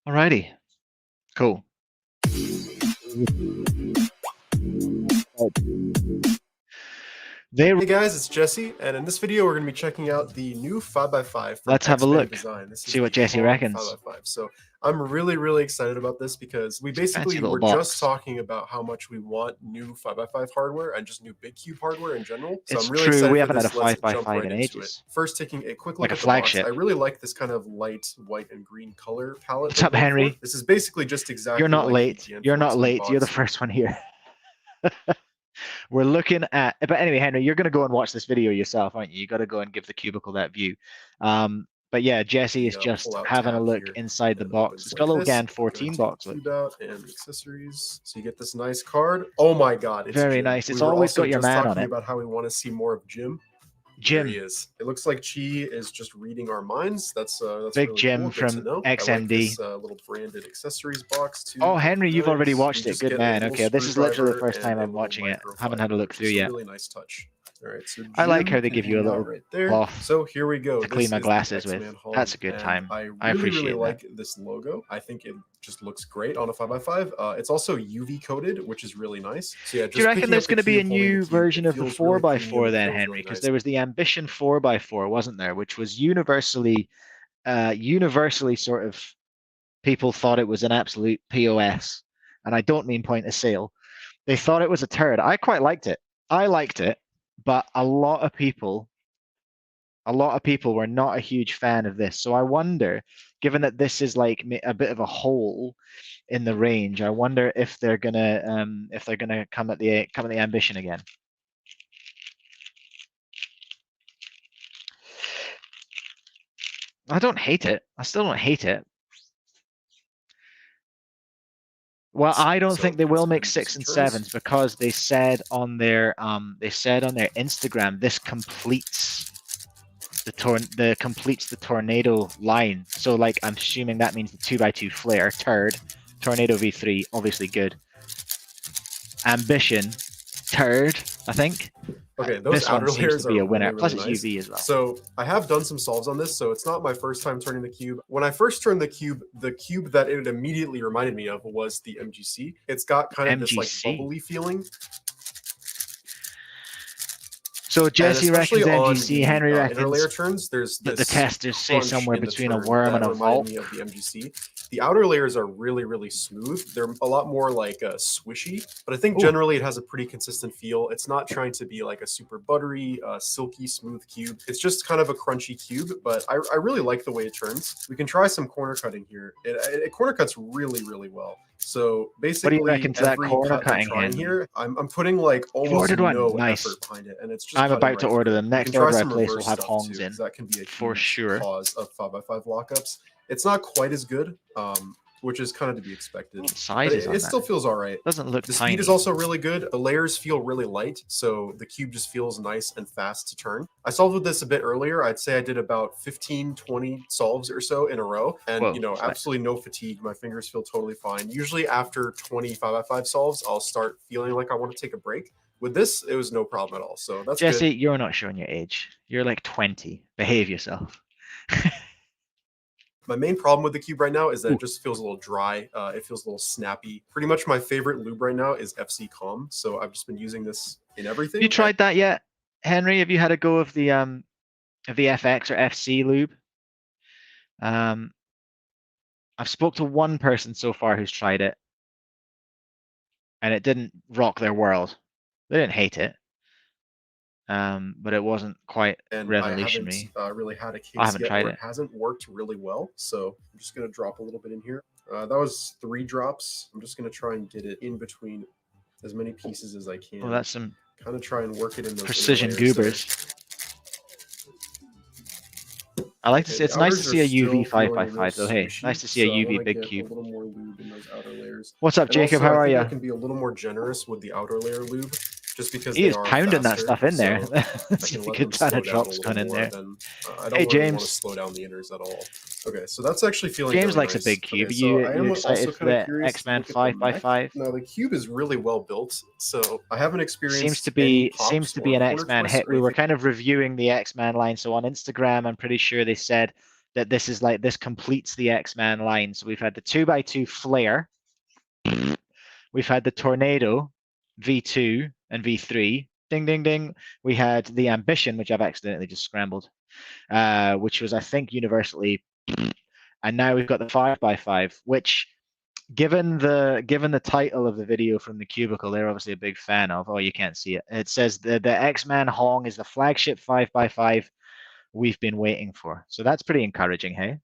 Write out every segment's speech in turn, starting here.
Alrighty, cool. Hey guys, it's Jesse, and in this video we're going to be checking out the new 5x5 from Let's have a XMD look. Design. This is See what the Jesse Hong reckons. 5x5. So I'm really excited about this because we basically were just talking about how much we want new 5x5 hardware and just new big cube hardware in general. So It's I'm really true. excited We for haven't had this. a Let's 5x5 jump right in into ages. it. First, taking a quick Like look a at the box. flagship. I really like this kind of light white and green color palette. What's up, Henry? This is basically just exactly You're not like late. You're not late. You're the first one here. We're looking at, but anyway, Henry, you're going to go and watch this video yourself, aren't you? You got to go and give the cubicle that view. But yeah, Jesse is just having a look inside the box. It's got a little GAN 14 box. And accessories, so you get this nice card. Oh my God, it's very Jim. nice. It's always got your man on it. About how we want to see more of Jim. Jim, he is. It looks like Chi is just reading our minds. That's big really Jim cool. from XMD. I like this, little branded accessories box too. Oh, Henry, you've already watched it. Good man. Okay, this is literally the first time I'm watching it. Haven't had a look through yet. Really nice touch. All right, so I like how they give you a little cloth so here we go. to clean my glasses with. That's a good time. I appreciate it. Like this logo. I think it just looks great on a 5x5. It's also UV coated, which is really nice. So yeah, do you reckon there's going to be a new version of the 4x4 then, Henry? Because there was the Ambition 4x4, wasn't there? Which was universally sort of, people thought it was an absolute POS. And I don't mean point of sale. They thought it was a turd. I quite liked it. I liked it. But a lot of people were not a huge fan of this. So I wonder, given that this is like a bit of a hole in the range, I wonder if they're gonna come at the Ambition again. I don't hate it. I still don't hate it. Well, I don't think they will make 6 and 7s because they said on their Instagram this completes the tornado line. So like I'm assuming that means the 2x2 flare, turd, tornado V3, obviously good. Ambition, turd, I think. Okay, those this outer one seems layers to be are a winner. really Plus it's nice. UV as well. So I have done some solves on this, so it's not my first time turning the cube. When I first turned the cube that it immediately reminded me of was the MGC. It's got kind of this like bubbly feeling. So Jesse reckons MGC, Henry reckons interlayer turns. There's the testers say somewhere between a worm and a vault. Me of the MGC. The outer layers are really smooth. They're a lot more like swishy, but I think generally it has a pretty consistent feel. It's not trying to be like a super buttery, silky, smooth cube. It's just kind of a crunchy cube, but I really like the way it turns. We can try some corner cutting here. It corner cuts really well. So basically, what do you reckon to that corner cutting here? I'm putting like almost no effort behind it, and it's just. I'm about to order them. Next order I place will have Hongs in. That can be a for sure. Cause of 5x5 lockups. It's not quite as good, which is kind of to be expected. What size is it still feels all right. Doesn't look the tiny. Speed is also really good. The layers feel really light, so the cube just feels nice and fast to turn. I solved with this a bit earlier. I'd say I did about 15-20 solves or so in a row, and absolutely no fatigue. My fingers feel totally fine. Usually after 20 5x5 solves, I'll start feeling like I want to take a break. With this, it was no problem at all. So that's Jesse, good. You're not showing your age. You're like 20. Behave yourself. My main problem with the cube right now is that it just feels a little dry. It feels a little snappy. Pretty much my favorite lube right now is FC Calm. So I've just been using this in everything. Have you tried that yet, Henry? Have you had a go of the FX or FC lube? I've spoke to one person so far who's tried it, and it didn't rock their world. They didn't hate it. But it wasn't quite revolutionary. I haven't really had a case yet where it hasn't worked really well. So I'm just going to drop a little bit in here. That was 3 drops. I'm just going to try and get it in between as many pieces as I can. Well, that's some kind of try and work it in those precision goobers. I like to see. It's nice to see a UV 5x5 though. Hey, nice to see a UV big cube. A little more lube in those outer layers. What's up, Jacob? How are you? I can be a little more generous with the outer layer lube. Just because he is pounding that stuff in there. That's a good ton of drops going in there. Hey, James. Want to slow down the inners at all. Okay, so that's actually feeling. James likes a big cube. You excited for the X-Man 5x5? No, the cube is really well built, so I haven't experienced. Seems to be an X-Man hit. We were kind of reviewing the X-Man line, so on Instagram, I'm pretty sure they said that this is like, this completes the X-Man line. So we've had the 2x2 Flare, we've had the Tornado V2 and V3, ding ding ding. We had the Ambition, which I've accidentally just scrambled, which was, I think, universally, and now we've got the 5x5, which, given the title of the video from the cubicle, they're obviously a big fan of. Oh, you can't see it. It says the X-Man Hong is the flagship 5x5 we've been waiting for. So that's pretty encouraging, hey?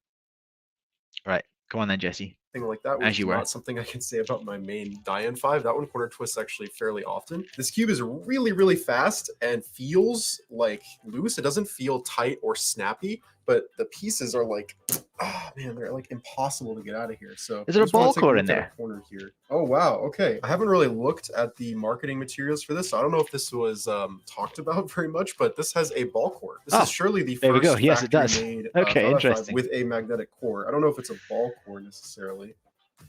Right, come on then, Jesse. Thing like that, which is not something I can say about my main Dian 5. That one corner twists actually fairly often. This cube is really, really fast and feels like loose. It doesn't feel tight or snappy, but the pieces are like, oh man, they're like impossible to get out of here. So is there a ball core in there? Corner here. Oh wow, okay. I haven't really looked at the marketing materials for this, so I don't know if this was talked about very much, but this has a ball core. This is surely the there first we go. Yes, it does. made, okay, interesting. with a magnetic core. I don't know if it's a ball core necessarily.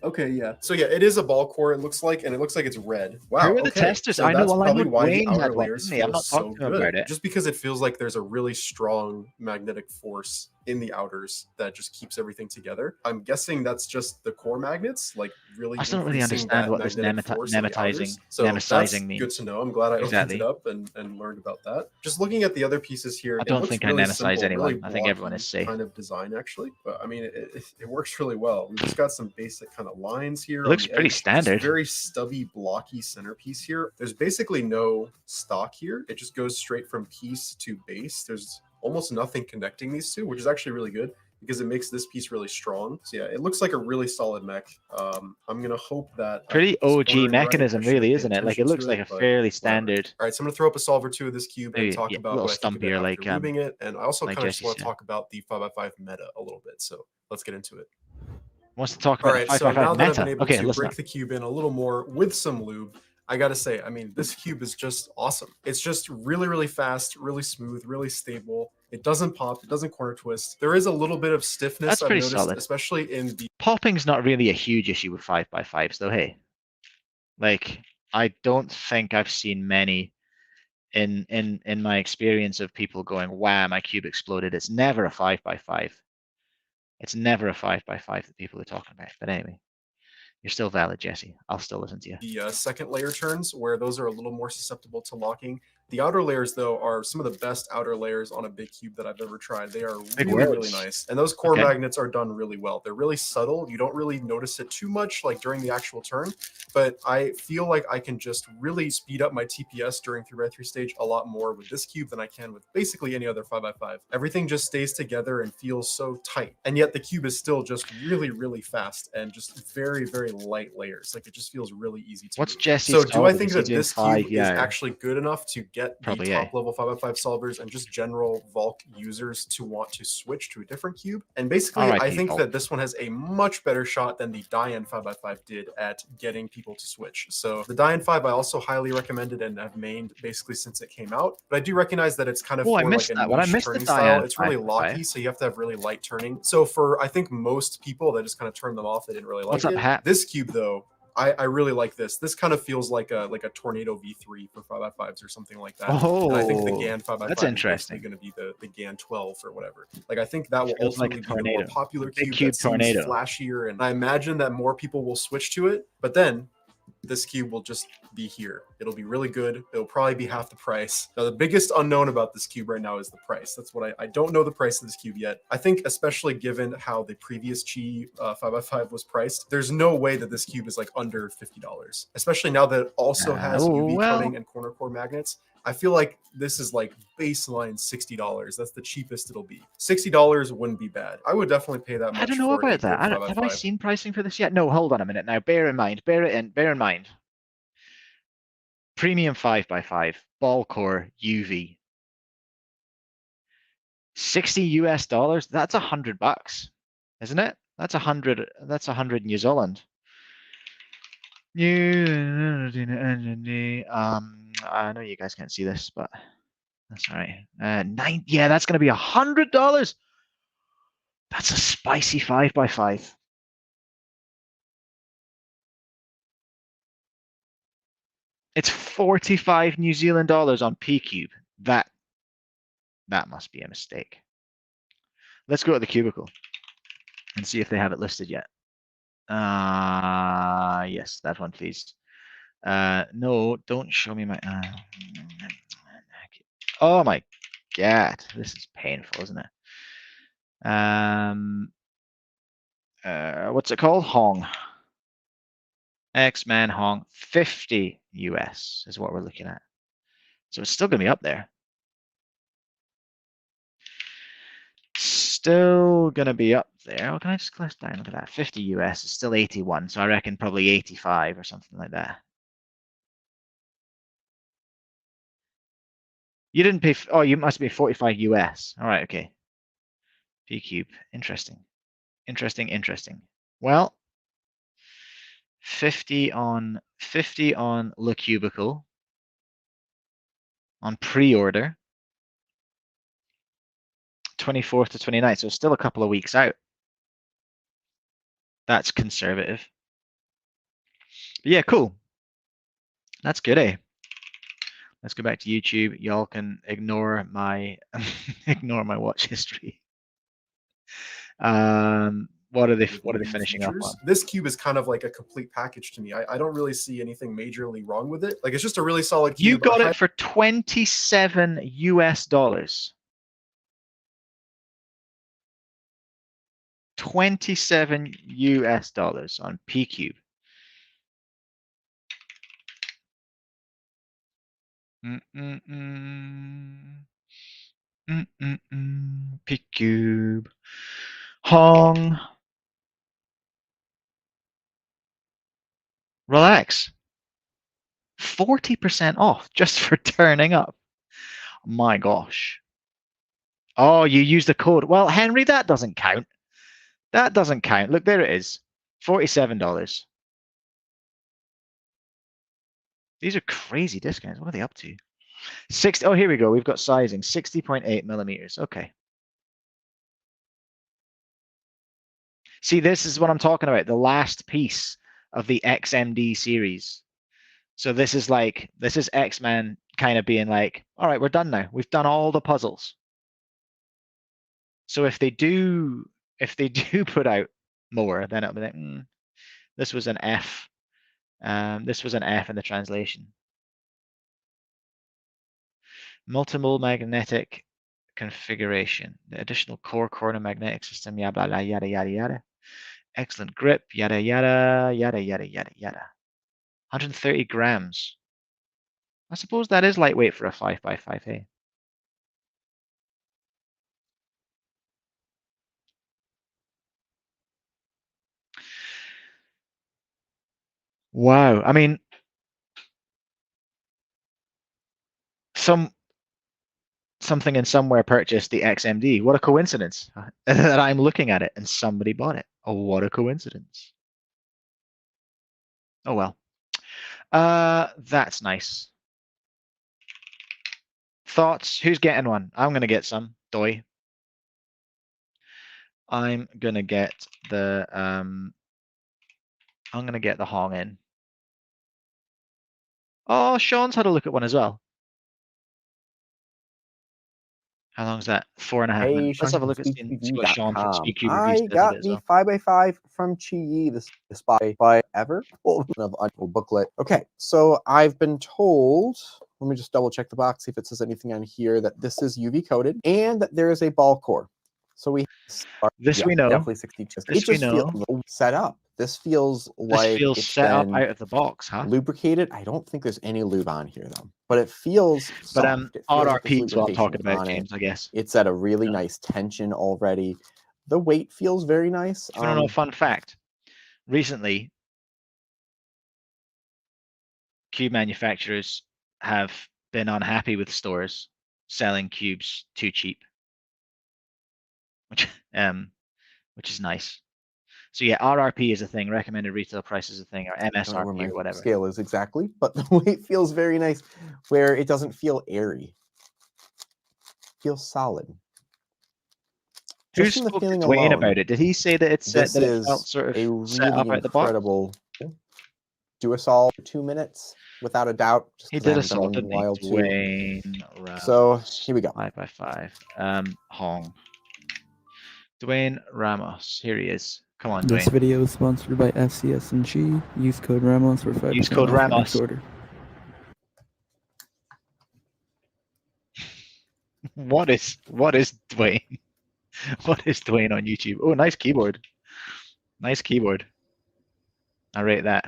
Okay, yeah. So yeah, it is a ball core. It looks like, and it looks like it's red. Wow. Who are the testers? So I know. that's Well, I probably know why Wayne the outer had one, layers didn't he? I'm feel not so talking good. about it. Just because it feels like there's a really strong magnetic force in the outers that just keeps everything together. I'm guessing that's just the core magnets, like really. I still don't really understand what this nematizing means. Good to know. I'm glad I opened it up and learned about that. Just looking at the other pieces here, I don't think I nematize anyone. Really I think everyone is safe. Kind of design actually, but I mean it works really well. We've just got some basic kind of lines here. It looks pretty standard. Very stubby, blocky centerpiece here. There's basically no stock here. It just goes straight from piece to base. There's almost nothing connecting these two, which is actually really good because it makes this piece really strong. So yeah, it looks like a really solid mech. I'm gonna hope that pretty OG mechanism, really, isn't it? Like it looks like a fairly standard. All right, so I'm gonna throw up a solver 2 of this cube and talk about what I think of it like lubing it, and I also kind of just want to talk about the 5x5 meta a little bit. So let's get into it. Wants to talk about 5x5 so now that meta. I've been able to break the cube in a little more with some lube, I gotta say, I mean, this cube is just awesome. It's just really, really fast, really smooth, really stable. It doesn't pop. It doesn't corner twist. There is a little bit of stiffness. That's pretty solid, especially in the popping's not really a huge issue with 5x5s, though. Hey, like I don't think I've seen many in my experience of people going, "Wow, my cube exploded." It's never a 5x5. It's never a 5x5 that people are talking about. But anyway. You're still valid, Jesse. I'll still listen to you. The second layer turns, where those are a little more susceptible to locking. The outer layers, though, are some of the best outer layers on a big cube that I've ever tried. They are really, really nice. And those core magnets are done really well. They're really subtle. You don't really notice it too much, like during the actual turn. But I feel like I can just really speed up my TPS during 3x3 stage a lot more with this cube than I can with basically any other 5x5. Everything just stays together and feels so tight. And yet the cube is still just really, really fast and just very, very light layers. Like it just feels really easy to What's move. Jesse's So do I think that this cube is actually good enough to get probably the top level 5x5 solvers and just general Valk users to want to switch to a different cube? And basically, I think that this one has a much better shot than the Dian 5x5 did at getting people to switch. So the Dian 5 I also highly recommended and have mained basically since it came out. But I do recognize that it's kind of for like a niche turning style. It's really locky, so you have to have really light turning. So for I think most people that just kind of turned them off, they didn't really like it. This cube though, I really like this. This kind of feels like a Tornado V3 for 5x5s or something like that. Oh, and I think the GAN 5x5 that's interesting. is going to be the GAN 12 or whatever. Like I think that will ultimately be the more popular cube that Tornado. seems flashier, and I imagine that more people will switch to it. But then this cube will just be here. It'll be really good. It'll probably be half the price. Now, the biggest unknown about this cube right now is the price. That's what I don't know the price of this cube yet. I think especially given how the previous Chi 5x5 was priced, there's no way that this cube is like under $50, especially now that it also has UV coating and corner core magnets. I feel like this is like baseline $60. That's the cheapest it'll be. $60 wouldn't be bad. I would definitely pay that much. I don't know about that. Have I seen pricing for this yet? No, hold on a minute now. Bear in mind. Premium 5x5, ball core, UV. $60 US. That's $100, isn't it? That's 100. That's 100 New Zealand. I know you guys can't see this, but that's all right. Yeah, that's gonna be $100. That's a spicy 5x5. It's 45 New Zealand dollars on PCube. That must be a mistake. Let's go to the cubicle and see if they have it listed yet. Yes, that one, please. No, don't show me my. Oh my God, this is painful, isn't it? What's it called? Hong. X-Men Hong 50 US is what we're looking at. So it's still going to be up there. Still going to be up there. Oh, can I just click down? Look at that. 50 US is still 81. So I reckon probably 85 or something like that. You didn't pay. Oh, you must be 45 US. All right. Okay. P-cube. Interesting. Interesting. Well, 50 on Le Cubicle on pre-order. 24th to 29th, so still a couple of weeks out. That's conservative. But yeah, cool. That's good, eh? Let's go back to YouTube. Y'all can ignore my watch history. What are they finishing up on? This cube is kind of like a complete package to me. I don't really see anything majorly wrong with it. Like, it's just a really solid cube. You got it for $27 US. $27 US on P-cube. P-cube. Hong. Relax. 40% off just for turning up. My gosh. Oh, you used the code. Well, Henry, that doesn't count. That doesn't count. Look, there it is. $47. These are crazy discounts. What are they up to? 60. Oh, here we go. We've got sizing. 60.8 millimeters. Okay. See, this is what I'm talking about. The last piece of the XMD series. So this is X-Men kind of being like, all right, we're done now. We've done all the puzzles. So if they do put out more, then it'll be like, this was an F. This was an F in the translation. Multiple magnetic configuration. The additional core corner magnetic system, yada yada yada yada. Excellent grip, yada yada yada yada yada yada. 130 grams. I suppose that is lightweight for a 5x5, hey? Wow. I mean, something in somewhere purchased the XMD. What a coincidence that I'm looking at it and somebody bought it. Oh, what a coincidence. Oh, well. That's nice. Thoughts? Who's getting one? I'm going to get some. Doi. I'm going to get the Hong in. Oh, Sean's had a look at one as well. How long is that? 4.5 minutes. Let's have a look at see what Sean from speedcube reviews I got the 5x5 from Chi-Yi, the spy by ever of booklet. Okay, so I've been told, let me just double check the box, see if it says anything on here, that this is UV coated and that there is a ball core. So we we know. Definitely 62. It just feels set up. This feels like this feels set up out of the box, huh? Lubricated. I don't think there's any lube on here though, but it feels soft. It feels RRP is what I'm talking about, James. I guess it's at a really nice tension already. The weight feels very nice. You want to know a fun fact? Recently, cube manufacturers have been unhappy with stores selling cubes too cheap, which is nice. So yeah, RRP is a thing. Recommended retail price is a thing, or MSRP or whatever. Scale is exactly, but the weight feels very nice, where it doesn't feel airy. It feels solid. Who spoke to Dwayne about it? Did he say that it felt sort of a really set up out the box? Incredible. Do us all 2 minutes without a doubt. He did us all, didn't he? Dwayne. So here we go. 5x5. Hong. Dwayne Ramos. Here he is. Come on, This Dwayne. video is sponsored by FCS&G. Use code Ramos for 5% Use code off your next Ramos. order. What is Dwayne? What is Dwayne on YouTube? Oh, nice keyboard. Nice keyboard. I rate that.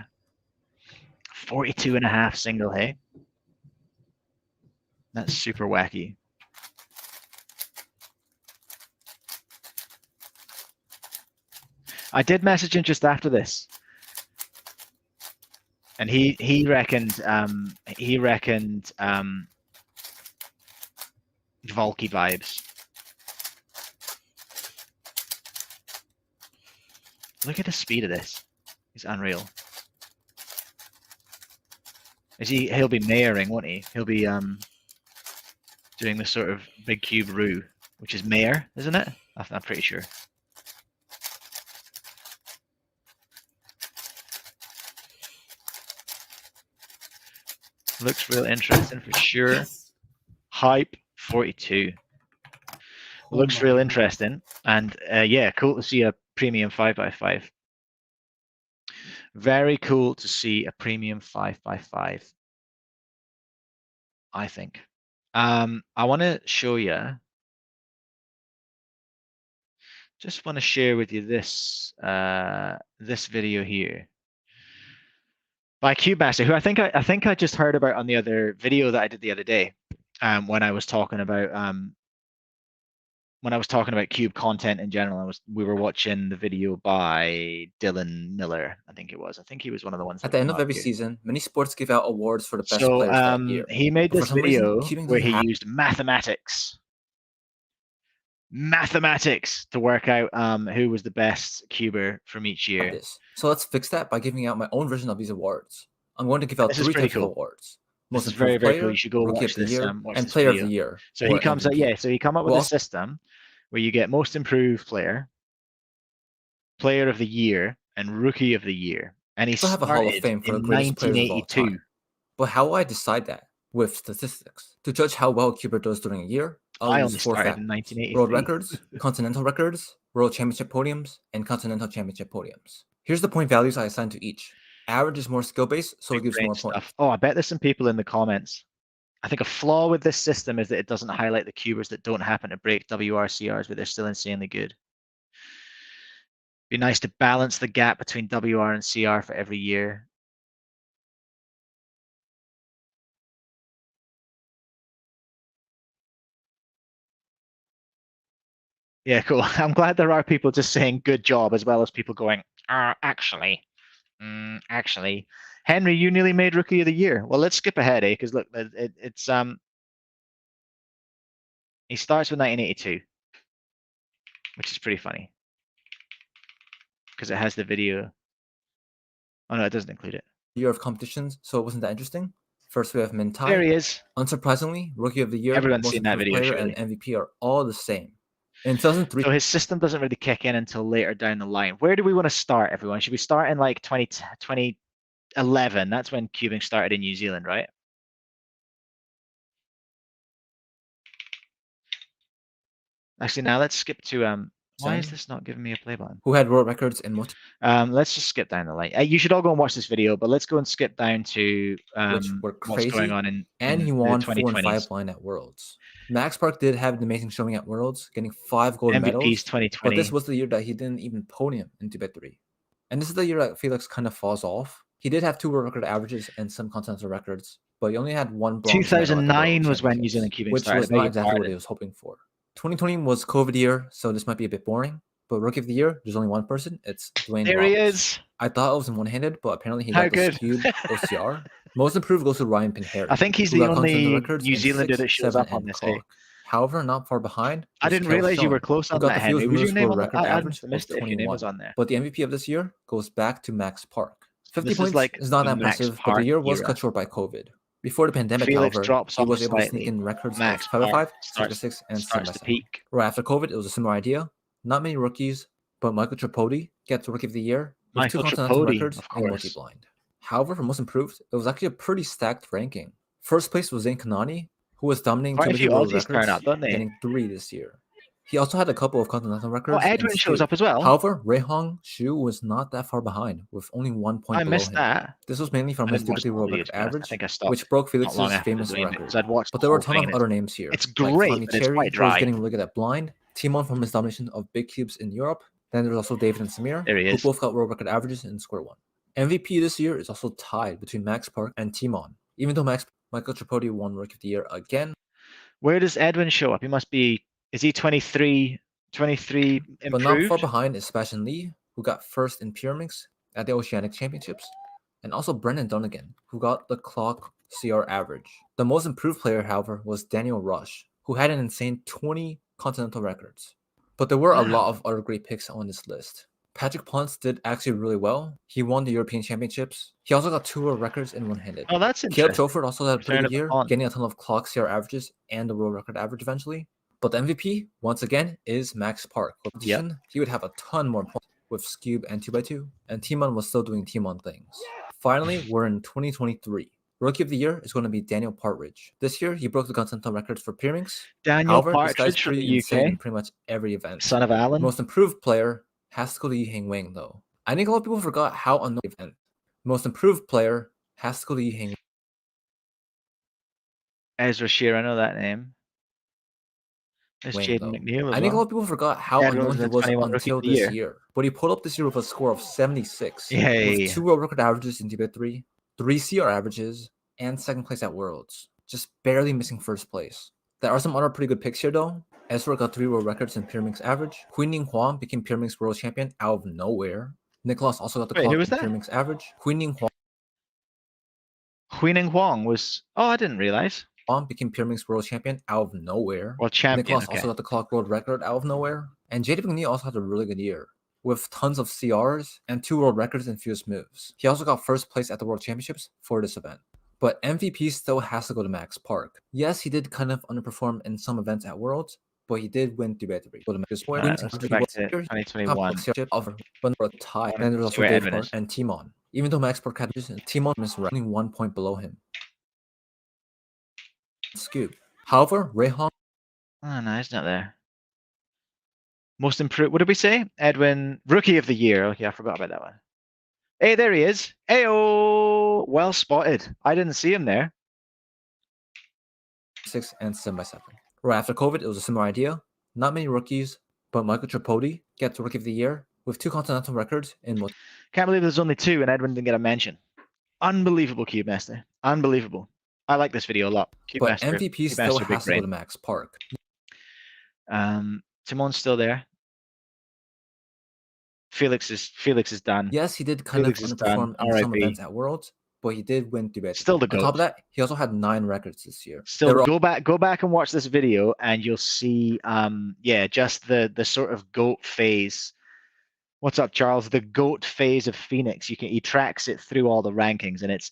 42.5 single, hey? That's super wacky. I did message him just after this. And he reckoned Volky vibes. Look at the speed of this. It's unreal. He'll be mayoring, won't he? He'll be doing the sort of big cube roux, which is mayor, isn't it? I'm pretty sure. Looks real interesting for sure. Hype 42. Looks real interesting. And yeah, cool to see a premium 5x5. Very cool to see a premium 5x5. I think. I want to show you. Just want to share with you this this video here by CubeMaster, who I think I just heard about on the other video that I did the other day, when I was talking about cube content in general. We were watching the video by Dylan Miller, I think it was. I think he was one of the ones. At the end of every season, many sports give out awards for the best players that year. He made But for this some reason, video cubing where doesn't he used mathematics to work out who was the best cuber from each year. This. So let's fix that by giving out my own version of these awards. I'm going to give out This is 3 pretty types of cool. awards. This Most is very, improved very player, cool. You should go rookie watch of the this, year, watch and this player video. of the year. So he comes up, MVP. so he come up with a system where you get most improved player, player of the year, and rookie of the year. And he still have a Hall of Fame for the in greatest players of all 1982. time. But how will I decide that? With statistics. To judge how well Cuber does during a year, I I'll only use 4 started in factors: 1983. world records, continental records, world championship podiums, and continental championship podiums. Here's the point values I assign to each. Average is more skill-based, so it gives more points. Oh, I bet there's some people in the comments. I think a flaw with this system is that it doesn't highlight the cubers that don't happen to break WRCRs, but they're still insanely good. Be nice to balance the gap between WR and CR for every year. Yeah, cool. I'm glad there are people just saying good job, as well as people going, actually. Henry, you nearly made Rookie of the Year. Well, let's skip ahead, eh? Because look, it's he starts with 1982, which is pretty funny because it has the video. Oh no, it doesn't include it. Year of competitions, so it wasn't that interesting. First, we have Mintai. There he is. Unsurprisingly, Rookie of the Year, Everyone's most seen that improved video, player, surely. and MVP are all the same. In 2003, So his system doesn't really kick in until later down the line. Where do we want to start, everyone? Should we start in like 2011? That's when cubing started in New Zealand, right? Actually, now let's skip to why is this not giving me a play button? who had world records in multi, Let's just skip down the line. You should all go and watch this video, but let's go and skip down to which were what's crazy, going on in and he the won 4 and 5 2020s. blind at Worlds. Max Park did have an amazing showing at Worlds, getting 5 gold MVPs medals. 2020. But this was the year that he didn't even podium in Tibet 3. And this is the year that Felix kind of falls off. He did have 2 world record averages and some continental records, but he only had 1 bronze medal at the 2009 World was when New Championships, Zealand cubing which started. was not exactly what he was hoping for. 2020 was COVID year, so this might be a bit boring. But Rookie of the Year, there's only one person. It's Dwayne There Ramos. he is. I thought it was in one-handed, but apparently he How got the good. skewed OCR. Most improved goes to Ryan Pinheri. I think he's who the got continental only records New in Zealander 6, that shows 7, up on and this day. clock. However, not far behind. I was didn't Kel realize you were Schoen, close who on got that, the Henry. fewest Was your moves name for on record that? I average missed was it if your name 21. was on there. But the MVP of this year goes back to Max Park. 50 This is points like is not the that Max impressive, but the Park year was era. cut short by COVID. Before the pandemic, Felix however, drops he off was able to slightly. sneak in records Max of 5x5, Park 6x6, and starts to 7x7. peak. Right after COVID, it was a similar idea. Not many rookies, but Michael Tripodi gets Rookie of the Year with Michael 2 continental Tripodi, records of in course. multi-blind. However, for most improved, it was actually a pretty stacked ranking. First place was Zane Kanani, who was dominating Quite a 2 few world Aussies turn records, up, don't they? getting 3 this year. He also had a couple of continental Oh, records. in Edwin shows Scube. up as well. However, Rui Hong Shu was not that far behind, with only 1 point I below missed him. that. This was mainly from I his didn't watch the stupidity whole world video, record to be honest. I average, think I stopped which broke not long Felix's after famous doing it record. because I'd watched But the there were whole a ton thing. of And other names here. it's like great, Tommy but it's Cherry, quite who was dry. getting really good at blind. Timon from his domination of big cubes in Europe. Then there's also David and Samir, There he who is. both got world record averages in square one. MVP this year is also tied between Max Park and Timon, even though Michael Tripodi won Rookie of the Year again. Where does Edwin show up? He must be. Is he 23 improved? But not far behind is Sebastian Lee, who got first in Pyraminx at the Oceanic Championships, and also Brendan Dunnigan, who got the clock CR average. The most improved player, however, was Daniel Rush, who had an insane 20 continental records. But there were a lot of other great picks on this list. Patrick Ponce did actually really well. He won the European Championships. He also got 2 world records in one-handed. Oh, that's Caleb interesting. Choford also had a pretty Return good of the year, Pond. getting a ton of clock CR averages and the world record average eventually. But the MVP, once again, is Max Park. He would have a ton more points with Scube and 2x2, and Timon was still doing Timon things. Finally, we're in 2023. Rookie of the Year is going to be Daniel Partridge. This year, he broke the continental records for Pyraminx. Daniel However, this guy's Partridge from pretty the insane in UK, pretty much every event. son of Alan. Most improved player has to go to Yiheng Wang, though. I think a lot of people forgot how unknown the event. Most improved player has to go to Yiheng. Ezra Shear, I know that name. There's Wang, Jaden though. McNeil as I think a lot well. of people forgot how Edwin unknown was he the was 21 Rookie until of the this Year. year. But he pulled up this year with a score of 76, Yay. with 2 world record averages in Tibet 3, 3 CR averages, and 2nd place at Worlds. Just barely missing 1st place. There are some other pretty good picks here, though. Ezra got 3 world records in Pyraminx average. Huining Huang became Pyraminx world champion out of nowhere. Nicholas also got the Wait, clock who in was that? Pyraminx average. Huining Huining was. Oh, I didn't realize. Huang became Pyraminx world champion out of nowhere. Well, champion. Nicholas Okay. also got the clock world record out of nowhere. And Jaden McNeil also had a really good year, with tons of CRs and 2 world records in fewest moves. He also got 1st place at the World Championships for this event. But MVP still has to go to Max Park. Yes, he did kind of underperform in some events at Worlds, but he did win Tibet 3. Let's go back to 2021. But a tie. And there was also where Dave Edwin Park is. and Timon. Even though Max Park had Timon was running 1 point below him. Scube. However, Rui Hong. Oh, no, he's not there. Most improved. What did we say? Edwin, Rookie of the Year. Okay, I forgot about that one. Hey, there he is. Heyo, well spotted. I didn't see him there. 6 and 7x7. Right after COVID, it was a similar idea. Not many rookies, but Michael Tripodi gets Rookie of the Year with 2 continental records in what? Can't believe there's only 2 and Edwin didn't get a mention. Unbelievable, Cube Master. Unbelievable. I like this video a lot. Cube but Master, MVP Cube still has to go to Max Park. Timon's still there. Felix is done. Yes, he did kind Felix of underperform in some events at Worlds, but he did win Tibet. Still the GOAT. On top of that, he also had 9 records this year. Still, go back and watch this video, and you'll see, just the sort of GOAT phase. What's up, Charles? The GOAT phase of Phoenix. He tracks it through all the rankings, and it's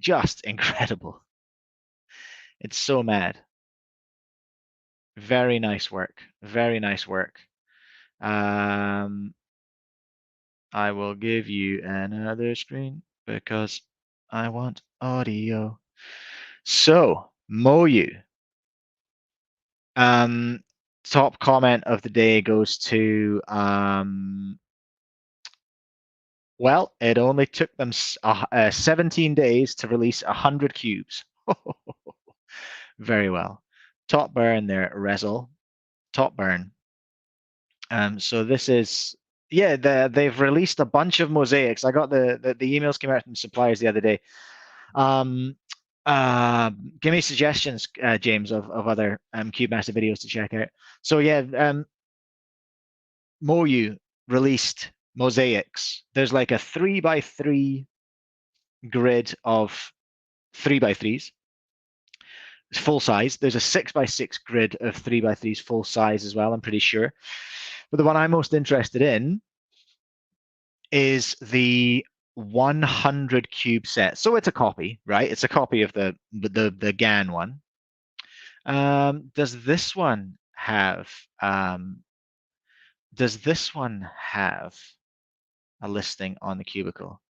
just incredible. It's so mad. Very nice work. Very nice work. I will give you another screen because I want audio. So, Moyu. Top comment of the day goes to well, it only took them 17 days to release 100 cubes. Very well. Top burn there, Rezel. Top burn. So this is, they've released a bunch of mosaics. I got the emails came out from suppliers the other day. Give me suggestions, James, of other Cube Master videos to check out. So Moyu released mosaics. There's like a 3x3 grid of 3x3s. Full size. There's a 6x6 grid of 3x3s full size as well, I'm pretty sure. But the one I'm most interested in is the 100 cube set. So it's a copy, right? It's a copy of the GAN one. Does this one have a listing on the Cubicle?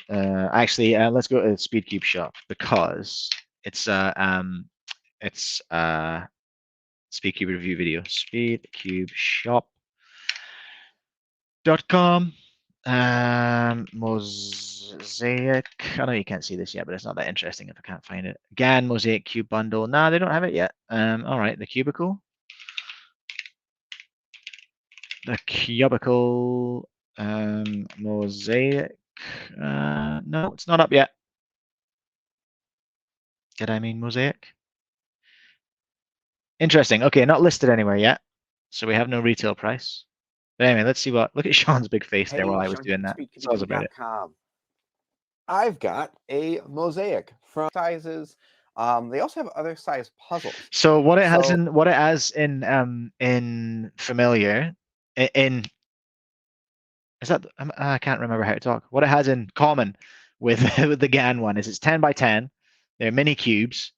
Actually, let's go to the speedcube shop because it's Speedcube review video. Speedcubeshop.com. Mosaic. I know you can't see this yet, but it's not that interesting if I can't find it. GAN Mosaic Cube Bundle. Nah, they don't have it yet. All right, the cubicle. The cubicle Mosaic. No, it's not up yet. Did I mean Mosaic? Interesting. Okay, not listed anywhere yet. So we have no retail price. But anyway, let's see what. Look at Sean's big face there while I was doing that. Tell us about it. I've got a Mosaic from sizes. They also have other size puzzles. So what it has in familiar in is that I can't remember how to talk. What it has in common with with the GAN one is it's 10 by 10. They're mini cubes.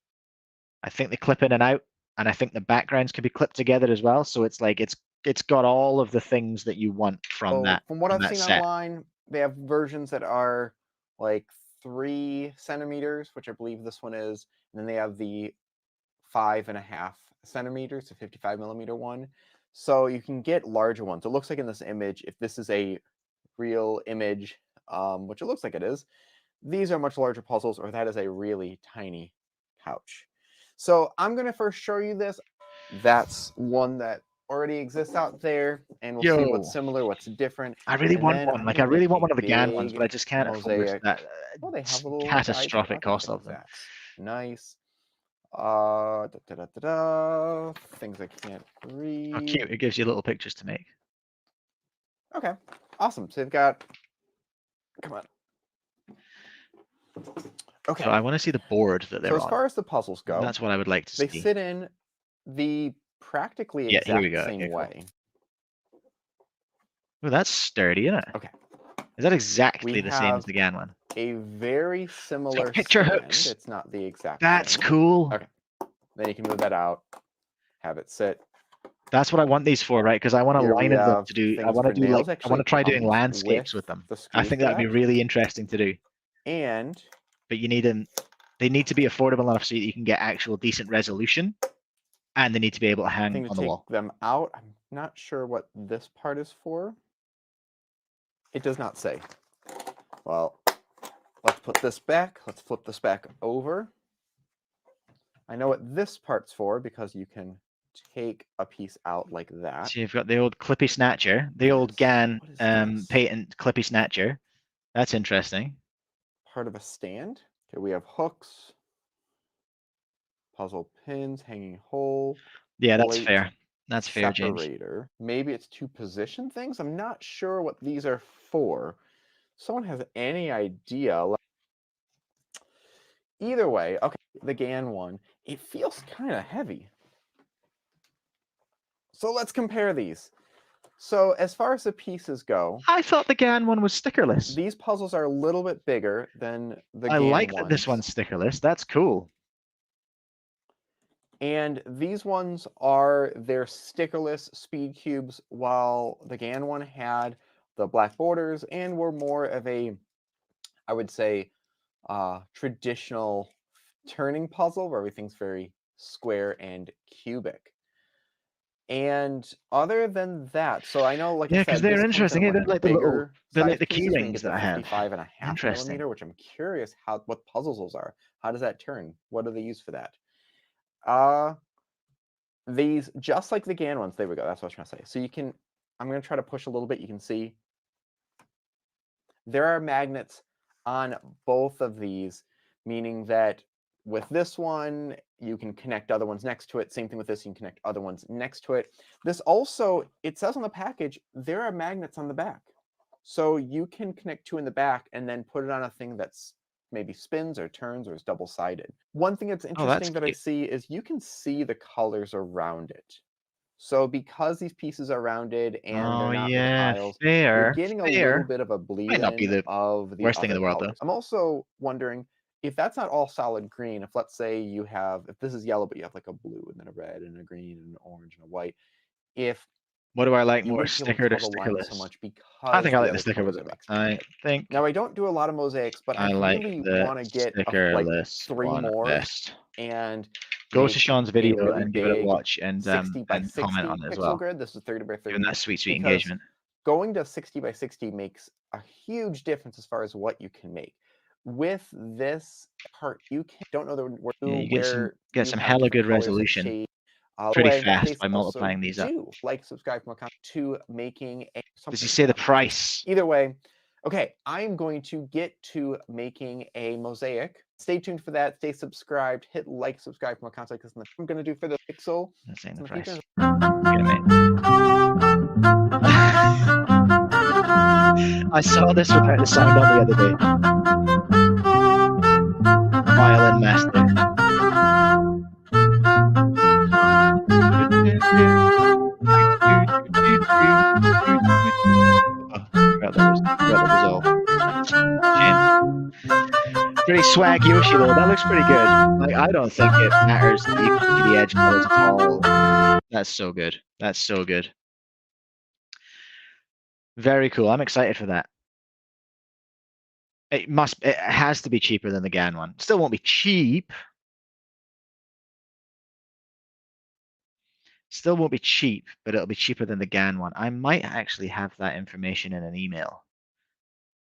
I think they clip in and out, and I think the backgrounds can be clipped together as well. So it's like it's got all of the things that you want from that. From what I've seen set. online, they have versions that are like 3 centimeters, which I believe this one is, and then they have the 5.5 centimeters to 55 millimeter one. So you can get larger ones. It looks like in this image, if this is a real image, which it looks like it is, these are much larger puzzles, or that is a really tiny couch. So I'm going to first show you this. That's one that already exists out there, and we'll see what's similar, what's different. I really want one. Like I really want one of the GAN ones, but I just can't afford that Well, they have a little catastrophic cost of them. Nice. Things I can't read. Oh, cute. It gives you little pictures to make. Okay, awesome. So they've got, come on. Okay. So I want to see the board that they're on. So as far as the puzzles go, that's what I would like to see. They sit in the practically exact same way. Oh, that's sturdy, isn't it? Okay. Is that exactly the same as the GAN one? A very similar picture stand. hooks. It's not the exact That's same. cool. Okay. Then you can move that out, have it sit. That's what I want these for, right? Because I want to line it up to do. I want to do like I want to try doing landscapes with them. I think that'd be really interesting to do. And but you need them. They need to be affordable enough so that you can get actual decent resolution, and they need to be able to hang on the wall. Take them out. I'm not sure what this part is for. It does not say. Well, let's put this back. Let's flip this back over. I know what this part's for because you can take a piece out like that. So you've got the old clippy snatcher, the old GAN patent clippy snatcher. That's interesting. Part of a stand. Okay, we have hooks, puzzle pins, hanging hole. Yeah, that's fair. That's fair, James. Separator. Maybe it's to position things. I'm not sure what these are for. Someone has any idea? Either way, okay, the GAN one, it feels kind of heavy. So let's compare these. So as far as the pieces go, I thought the GAN one was stickerless. These puzzles are a little bit bigger than the GAN I like ones. that this one's stickerless. That's cool. And these ones are their stickerless speed cubes, while the GAN one had the black borders and were more of a, I would say, traditional turning puzzle where everything's very square and cubic. And other than that, so I know, like I said, because they're interesting. They're like the little, they're like the key rings that I have. 55.5 millimeter, which I'm curious what puzzles those are. How does that turn? What do they use for that? These, just like the GAN ones, there we go. That's what I was trying to say. So you can, I'm going to try to push a little bit. You can see there are magnets on both of these, meaning that with this one, you can connect other ones next to it. Same thing with this, you can connect other ones next to it. This also, it says on the package, there are magnets on the back. So you can connect 2 in the back and then put it on a thing that's maybe spins or turns or is double-sided. One thing that's interesting that I see is you can see the colors around it. So because these pieces are rounded and they're not the tiles, you're getting a little bit of a bleed in of the worst thing in the world, though. I'm also wondering if that's not all solid green. If let's say you have, if this is yellow, but you have like a blue and then a red and a green and an orange and a white. What do I like more, sticker or stickerless? So much because I think I like the sticker with it. I think. Now I don't do a lot of mosaics, but I really want to get like 3 more. Best. And Go to make Sean's a video really and give it a big watch and 60 by comment 60 on it as pixel well. grid. This is 30 by 30. Giving that sweet because engagement. going to 60 by 60 makes a huge difference as far as what you can make. With this part, you don't know Yeah, you where get you some have hella different good colors and resolution shades. pretty Anyway, fast please by also multiplying these up. do like, subscribe from account to making a Does he say the price? Either way, okay, I'm going to get to making a mosaic. Stay tuned for that. Stay subscribed. Hit like, subscribe from account because I'm going to do for the pixel. Not saying the some price. features. Okay, mate. I saw this without the sound on the other day. Violin master. Forgot that was all. Shame. Pretty swag Yoshi though. That looks pretty good. Like I don't think it matters that you can see the edge colors at all. That's so good. That's so good. Very cool. I'm excited for that. It has to be cheaper than the GAN one. Still won't be cheap. Still won't be cheap, but it'll be cheaper than the GAN one. I might actually have that information in an email.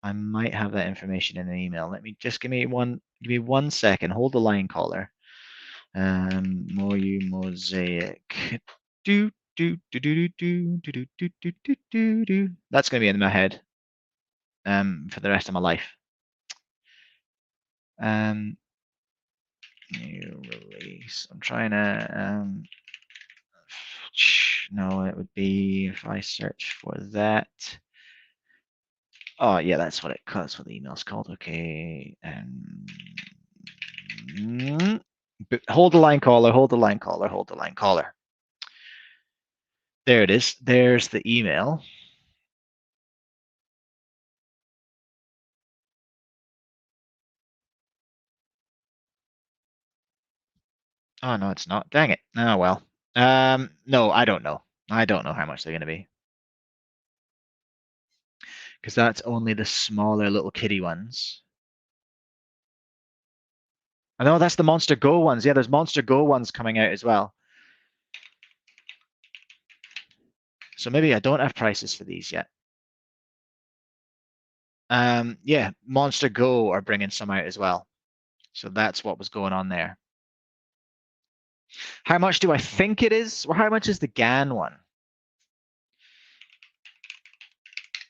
I might have that information in an email. Let me just give me one second. Hold the line, caller. Moyu Mosaic. That's gonna be in my head. For the rest of my life. New release. I'm trying to no, it would be if I search for that. Oh yeah, that's what the email's called. Okay. Hold the line, caller. Hold the line, caller. Hold the line, caller. There it is. There's the email. Oh no, it's not. Dang it. Oh well. No, I don't know. I don't know how much they're going to be. Because that's only the smaller little kiddie ones. I know that's the Monster Go ones. Yeah, there's Monster Go ones coming out as well. So maybe I don't have prices for these yet. Yeah, Monster Go are bringing some out as well. So that's what was going on there. How much do I think it is? Or how much is the GAN one?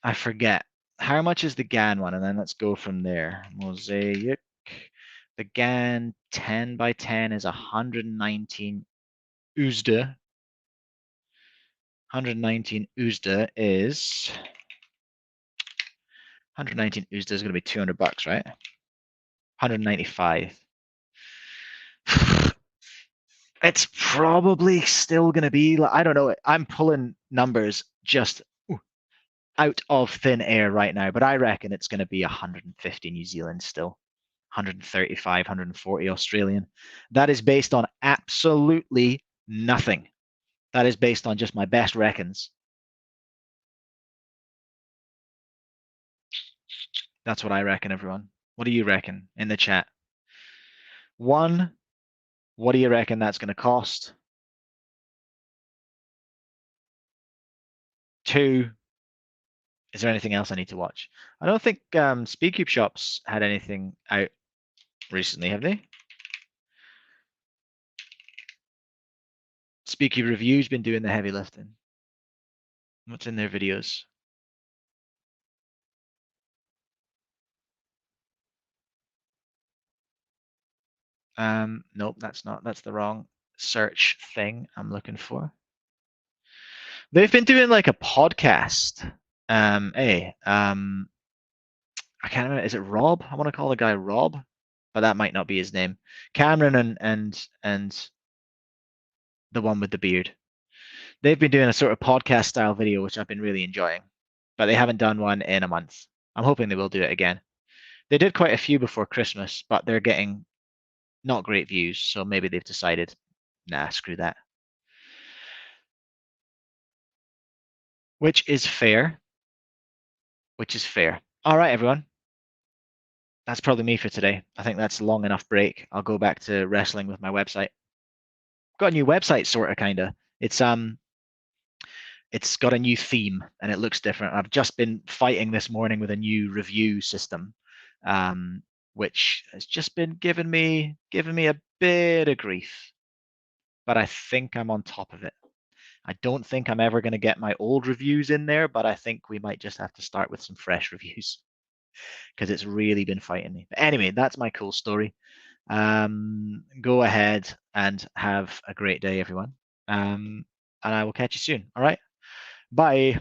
I forget. How much is the GAN one? And then let's go from there. Mosaic. The GAN 10 by 10 is 119 USD. 119 USD is 119 USD is going to be 200 bucks, right? 195. It's probably still going to be, I don't know. I'm pulling numbers just out of thin air right now, but I reckon it's going to be 150 New Zealand still. 135, 140 Australian. That is based on absolutely nothing. That is based on just my best reckons. That's what I reckon, everyone. What do you reckon in the chat? 1, what do you reckon that's going to cost? 2, is there anything else I need to watch? I don't think Speedcube Shops had anything out recently, have they? Speedcube Review's been doing the heavy lifting. What's in their videos? Nope, that's the wrong search thing I'm looking for. They've been doing like a podcast. I can't remember. Is it Rob? I want to call the guy Rob, but that might not be his name. Cameron and the one with the beard. They've been doing a sort of podcast style video, which I've been really enjoying, but they haven't done one in a month. I'm hoping they will do it again. They did quite a few before Christmas, but they're getting not great views, so maybe they've decided, nah, screw that. Which is fair. Which is fair. All right, everyone. That's probably me for today. I think that's a long enough break. I'll go back to wrestling with my website. got a new website, sort of, kind of. It's got a new theme and it looks different. I've just been fighting this morning with a new review system, which has just been giving me a bit of grief. But I think I'm on top of it. I don't think I'm ever going to get my old reviews in there, but I think we might just have to start with some fresh reviews because it's really been fighting me. But anyway, that's my cool story. Go ahead and have a great day, everyone. And I will catch you soon. All right. Bye.